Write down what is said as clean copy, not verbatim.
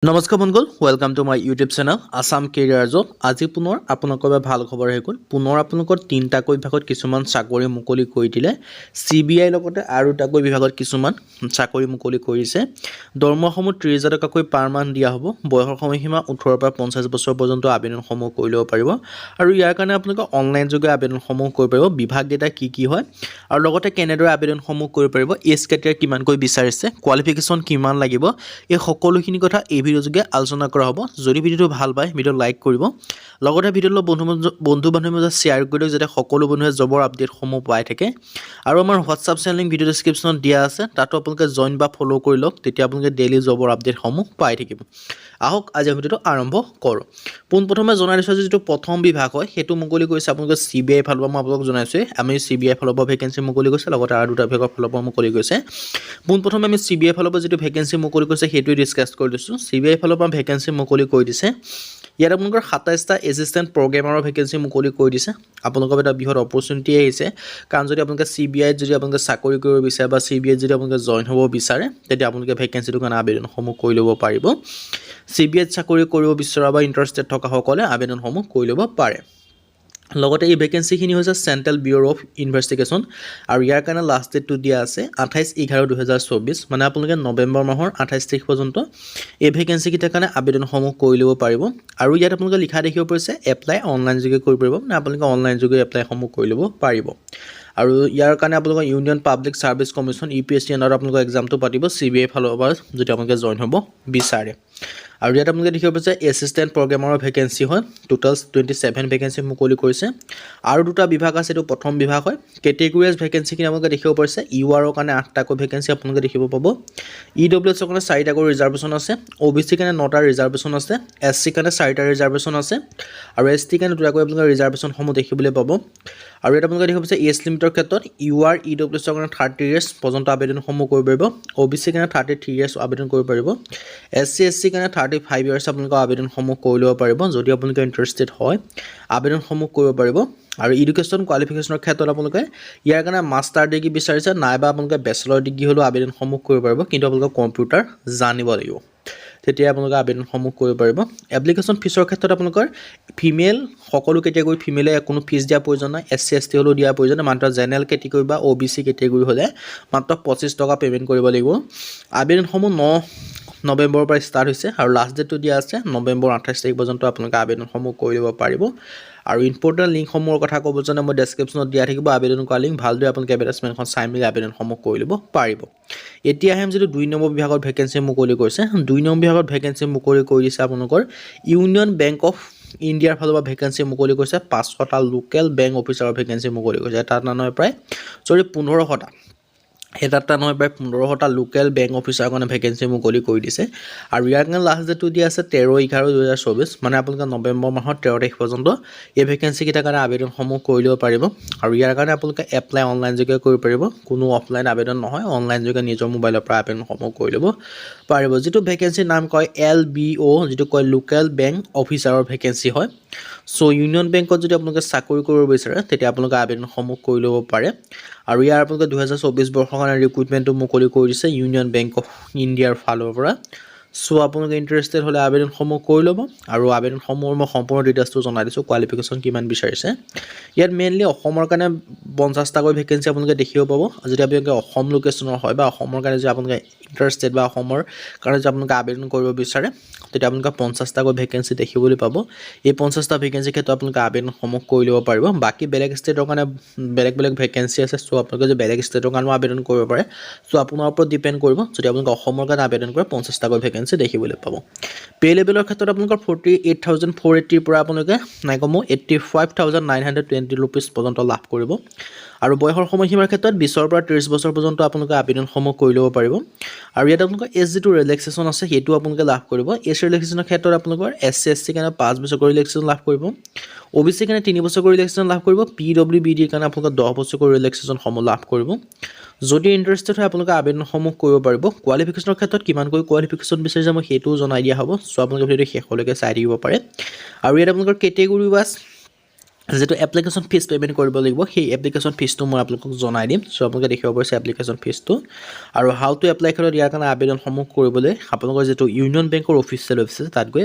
নমস্কাৰ বন্ধুসকল, welcome to my YouTube channel Assam career job. আজি পুনৰ আপোনালোকৰ বাবে ভাল খবৰ আহি গ'ল। পুনৰ আপোনালোকৰ তিনিটাকৈ বিভাগত কিছুমান চাকৰি মুকলি কৰি দিলে। CBI লগতে আৰু দুটাকৈ বিভাগত কিছুমান চাকৰি মুকলি কৰিছে। দৰমহাসমূহ 30,000 টকাকৈ পাৰ মান্থ দিয়া হ'ব। বয়সৰ সময়সীমা 18 পৰা 50 বছৰ পৰ্যন্ত আবেদনসমূহ কৰি ল'ব পাৰিব। আৰু ইয়াৰ কাৰণে আপোনালোকে অনলাইন যোগে আবেদনসমূহ কৰিব পাৰিব। বিভাগ কেইটা কি হয় আৰু লগতে কেনেদৰে আবেদনসমূহ কৰিব পাৰিব, এজ ক্ৰাইটেৰিয়া কিমানকৈ বিচাৰিছে, কোৱালিফিকেশ্যন কিমান লাগিব, এই সকলোখিনি কথা এই ভিডিঅ' যোগে আলোচনা কৰা হ'ব। যদি ভিডিঅ'টো ভাল পায় ভিডিঅ' লাইক কৰিব, লগতে ভিডিঅ'টো বন্ধু বান্ধৱীৰ মাজত শ্বেয়াৰ কৰি দিয়ক যাতে সকলো বন্ধুৱে জবৰ আপডেটসমূহ পাই থাকে। আৰু আমাৰ হোৱাটছআপ চেনেল লিংক ভিডিঅ' ডেছক্ৰিপশ্যনত দিয়া আছে, তাতো আপোনালোকে জইন বা ফ'ল' কৰি লওক, তেতিয়া আপোনালোকে ডেইলি জবৰ আপডেটসমূহ পাই থাকিব। আহক আজি ভিডিঅ'টো আৰম্ভ কৰোঁ। পোনপ্ৰথমে জনাই দিছোঁ যে যিটো প্ৰথম বিভাগ হয় সেইটো মুকলি কৰিছে আপোনালোকে CBI ফালৰ পৰা। মই আপোনালোকক জনাইছোঁ আমি CBI ফালৰ পৰা ভেকেঞ্চি মুকলি কৰিছে, লগতে আৰু দুটা বিভাগৰ ফালৰ পৰা মুকলি কৰিছে। পোনপ্ৰথমে আমি CBI ফালৰ পৰা যিটো ভেকেঞ্চি মুকলি কৰিছে সেইটোৱে ডিছকাছ কৰি দিছোঁ। CBI ফালৰ পৰা ভেকেঞ্চি মুকলি কৰি দিছে। ইয়াত আপোনালোকৰ 27টা এছিষ্টেণ্ট প্ৰগ্ৰেমাৰৰ ভেকেঞ্চি মুকলি কৰি দিছে। আপোনালোকৰ এটা বৃহৎ অপৰচুনিটি আহিছে, কাৰণ যদি আপোনালোকে CBIত যদি আপোনালোকে চাকৰি কৰিব বিচাৰে বা CBIত যদি আপোনালোকে জইন হ'ব বিচাৰে, তেতিয়া আপোনালোকে ভেকেঞ্চিটোৰ কাৰণে আবেদনসমূহ কৰি ল'ব পাৰিব। CBIত চাকৰি কৰিব বিচৰা বা ইণ্টাৰেষ্টেড থকাসকলে আবেদনসমূহ কৰি ল'ব পাৰে। লগতে এই ভেকেঞ্চিখিনি হৈছে চেণ্ট্ৰেল ব্যুৰ অফ ইনভেষ্টিগেশ্যন, আৰু ইয়াৰ কাৰণে লাষ্ট ডেটটো দিয়া আছে 28/11/2024, মানে আপোনালোকে নৱেম্বৰ মাহৰ 28 তাৰিখ পৰ্যন্ত এই ভেকেঞ্চিকেইটাৰ কাৰণে আবেদনসমূহ কৰি ল'ব পাৰিব। আৰু ইয়াত আপোনালোকে লিখা দেখিব পাৰিছে এপ্লাই অনলাইন যোগে কৰিব পাৰিব, মানে আপোনালোকে অনলাইন যোগে এপ্লাইসমূহ কৰি ল'ব পাৰিব। আৰু ইয়াৰ কাৰণে আপোনালোকৰ union public service commission UPSC আণ্ডাৰত আপোনালোকৰ এক্সামটো পাতিব CBI ফালৰ পৰা যদি আপোনালোকে জইন হ'ব বিচাৰে। আৰু ইয়াত আপোনালোকে দেখিব পাইছে এছিষ্টেণ্ট প্ৰগ্ৰেমাৰৰ ভেকেঞ্চি হয়, টোটেল 27 ভেকেঞ্চি মুকলি কৰিছে। আৰু দুটা বিভাগ আছে, এইটো প্ৰথম বিভাগ হয়। কেটেগৰিজ ভেকেঞ্চিখিনি আপোনালোকে দেখিব পাৰিছে। URৰ কাৰণে 8টাকৈ ভেকেঞ্চি আপোনালোকে দেখিব পাব। EWSৰ কাৰণে 4টাকৈ ৰিজাৰ্ভেশ্যন আছে। OBC কাৰণে 9টা ৰিজাৰ্ভেশ্যন আছে। SC কাৰণে 4টা ৰিজাৰ্ভেশ্যন আছে। আৰু ST কাৰণে 2টাকৈ আপোনালোকে ৰিজাৰ্ভেশ্যনসমূহ দেখিবলৈ পাব। আৰু ইয়াত আপোনালোকে দেখিব পাইছে এজ লিমিটৰ ক্ষেত্ৰত UR EWSৰ কাৰণে 30 ইয়াৰ্ছ পৰ্যন্ত আবেদনসমূহ কৰিব পাৰিব। OBC কাৰণে 33 ইয়াৰ্ছ আবেদন কৰিব পাৰিব। SC SC কাৰণে 35 ইয়াৰ্ছ আপোনালোকে আবেদনসমূহ কৰি ল'ব পাৰিব। যদি আপোনালোকে ইণ্টাৰেষ্টেড হয় আবেদনসমূহ কৰিব পাৰিব। আৰু এডুকেশ্যন কোৱালিফিকেশ্যনৰ ক্ষেত্ৰত আপোনালোকে ইয়াৰ কাৰণে মাষ্টাৰ ডিগ্ৰী বিচাৰিছে, নাইবা আপোনালোকে বেচেলৰ ডিগ্ৰী হ'লেও আবেদনসমূহ কৰিব পাৰিব, কিন্তু আপোনালোকে কম্পিউটাৰ জানিব লাগিব, তেতিয়া আপোনালোকে আবেদনসমূহ কৰিব পাৰিব। এপ্লিকেশ্যন ফিজৰ ক্ষেত্ৰত আপোনালোকৰ ফিমেল সকলো কেটেগৰী ফিমেলে কোনো ফিজ দিয়াৰ প্ৰয়োজন নাই। SC ST হ'লেও দিয়াৰ প্ৰয়োজন নাই, মাত্ৰ জেনেৰেল কেটেগৰী বা OBC কেটেগৰী হ'লে মাত্ৰ 25 টকা পে'মেণ্ট কৰিব লাগিব। আবেদনসমূহ 9 নৱেম্বৰৰ পৰা ষ্টাৰ্ট হৈছে, আৰু লাষ্ট ডেটটো দিয়া আছে নৱেম্বৰ 28 তাৰিখ পৰ্যন্ত আপোনালোকে আবেদনসমূহ কৰি ল'ব পাৰিব। আৰু ইম্পৰ্টেণ্ট লিংকসমূহৰ কথা ক'ব যেনে মই ডেছক্ৰিপশ্যনত দিয়া থাকিব আবেদন কৰা লিংক, ভালদৰে আপোনালোকে এডভাৰটাইজমেণ্টখন চাই মেলি আবেদনসমূহ কৰি ল'ব পাৰিব। এতিয়া আহিম যিটো 2 নম্বৰ বিভাগত ভেকেঞ্চি মুকলি কৰিছে। 2 নম্বৰ বিভাগত ভেকেঞ্চি মুকলি কৰি দিছে আপোনালোকৰ ইউনিয়ন বেংক অফ ইণ্ডিয়াৰ ফালৰ পৰা ভেকেঞ্চি মুকলি কৰিছে। 500টা লোকেল বেংক অফিচাৰৰ ভেকেঞ্চি মুকলি কৰিছে। এটাত নহয় প্ৰায় 1500টা। এটাত নহয় প্ৰায় 1500টা লোকেল বেংক অফিচাৰৰ কাৰণে ভেকেঞ্চি মুকলি কৰি দিছে। আৰু ইয়াৰ কাৰণে লাষ্ট ডেটটো দিয়া আছে 13/11/2024, মানে আপোনালোকে নৱেম্বৰ মাহৰ 13 তাৰিখ পৰ্যন্ত এই ভেকেঞ্চিকেইটাৰ কাৰণে আবেদনসমূহ কৰি ল'ব পাৰিব। আৰু ইয়াৰ কাৰণে আপোনালোকে এপ্লাই অনলাইন যোগে কৰিব পাৰিব, কোনো অফলাইন আবেদন নহয়, অনলাইন যোগে নিজৰ মোবাইলৰ পৰা আবেদনসমূহ কৰি ল'ব পাৰিব। যিটো ভেকেঞ্চিৰ নাম কয় LBO, যিটো কয় লোকেল বেংক অফিচাৰৰ ভেকেঞ্চি হয়। চ' ইউনিয়ন বেংকত যদি আপোনালোকে চাকৰি কৰিব বিচাৰে তেতিয়া আপোনালোকে আবেদনসমূহ কৰি ল'ব পাৰে। আৰু ইয়াৰ আপোনালোকে 2024 বৰ্ষৰ কাৰণে ৰিক্ৰুটমেণ্টটো মুকলি কৰি দিছে ইউনিয়ন বেংক অফ ইণ্ডিয়াৰ ফালৰ পৰা। চ' আপোনালোকে ইণ্টাৰেষ্টেড হ'লে আবেদনসমূহ কৰি ল'ব। আৰু আবেদনসমূহৰ মই সম্পূৰ্ণ ডিটেইলছটো জনাই দিছোঁ, কোৱালিফিকেশ্যন কিমান বিচাৰিছে। ইয়াত মেইনলি অসমৰ কাৰণে 50টাকৈ ভেকেঞ্চি আপোনালোকে দেখিব পাব। যদি আপোনালোকে অসম লোকেশ্যনৰ হয় বা অসমৰ কাৰণে যদি আপোনালোকে ইণ্টাৰেষ্টেড বা অসমৰ কাৰণে যদি আপোনালোকে আবেদন কৰিব বিচাৰে, তেতিয়া আপোনালোকে 50টাকৈ ভেকেঞ্চি দেখিবলৈ পাব। এই 50টা ভেকেঞ্চিৰ ক্ষেত্ৰত আপোনালোকে আবেদনসমূহ কৰি ল'ব পাৰিব। বাকী বেলেগ ষ্টেটৰ কাৰণে বেলেগ ভেকেঞ্চি আছে। চ' আপোনালোকে যদি বেলেগ ষ্টেটৰ কাৰণেও আবেদন কৰিব পাৰে। চ' আপোনাৰ ওপৰত ডিপেণ্ড কৰিব। যদি আপোনালোকে অসমৰ কাৰণে আবেদন কৰে 50টাকৈ ভেকেঞ্চি দেখিবলৈ পাব। পে' লেভেলৰ ক্ষেত্ৰত আপোনালোকৰ 48,480 পৰা আপোনালোকে নাই কমেও 85,920 ৰুপিজ পৰ্যন্ত লাভ কৰিব। আৰু বয়সৰ সময়সীমাৰ ক্ষেত্ৰত 20ৰ পৰা 30 বছৰ পৰ্যন্ত আপোনালোকে আবেদনসমূহ কৰি ল'ব পাৰিব। আৰু ইয়াত আপোনালোকৰ এজ যিটো ৰিলেক্সেশ্যন আছে সেইটো আপোনালোকে লাভ কৰিব। এজ ৰিলেক্সেশ্যনৰ ক্ষেত্ৰত আপোনালোকৰ SC SC কাৰণে 5 বছৰকৈ ৰিলেক্সেশ্যন লাভ কৰিব। OBC কাৰণে 3 বছৰকৈ ৰিলেক্সেশ্যন লাভ কৰিব। PWBDৰ কাৰণে আপোনালোকে 10 বছৰকৈ ৰিলেক্সেশ্যনসমূহ লাভ কৰিব। যদি ইণ্টাৰেষ্টেড হয় আপোনালোকে আবেদনসমূহ কৰিব পাৰিব। কোৱালিফিকেশ্যনৰ ক্ষেত্ৰত কিমানকৈ কোৱালিফিকেশ্যন বিচাৰিছে মই সেইটোও জনাই দিয়া হ'ব। চ' আপোনালোকে ভিডিঅ'টো শেষলৈকে চাই থাকিব পাৰে। আৰু ইয়াত আপোনালোকৰ কেটেগৰী ৱাইজ যেটো এপ্লিকেশ্যন ফিজ পেমেন্ট কৰিব লাগিব সেই এপ্লিকেশ্যন ফিজটো মই আপোনালোকক জনাই দিম সো আপোনালোকে দেখিব পাৰিছে এপ্লিকেশ্যন ফিজটো আৰু হাউ টু এপ্লাই কৰা ইয়াৰ কাৰণে আবেদনসমূহ কৰিবলৈ আপোনালোকৰ যেটো ইউনিয়ন বেংকৰ অফিচিয়েল ৱেবছাইট তাত গৈ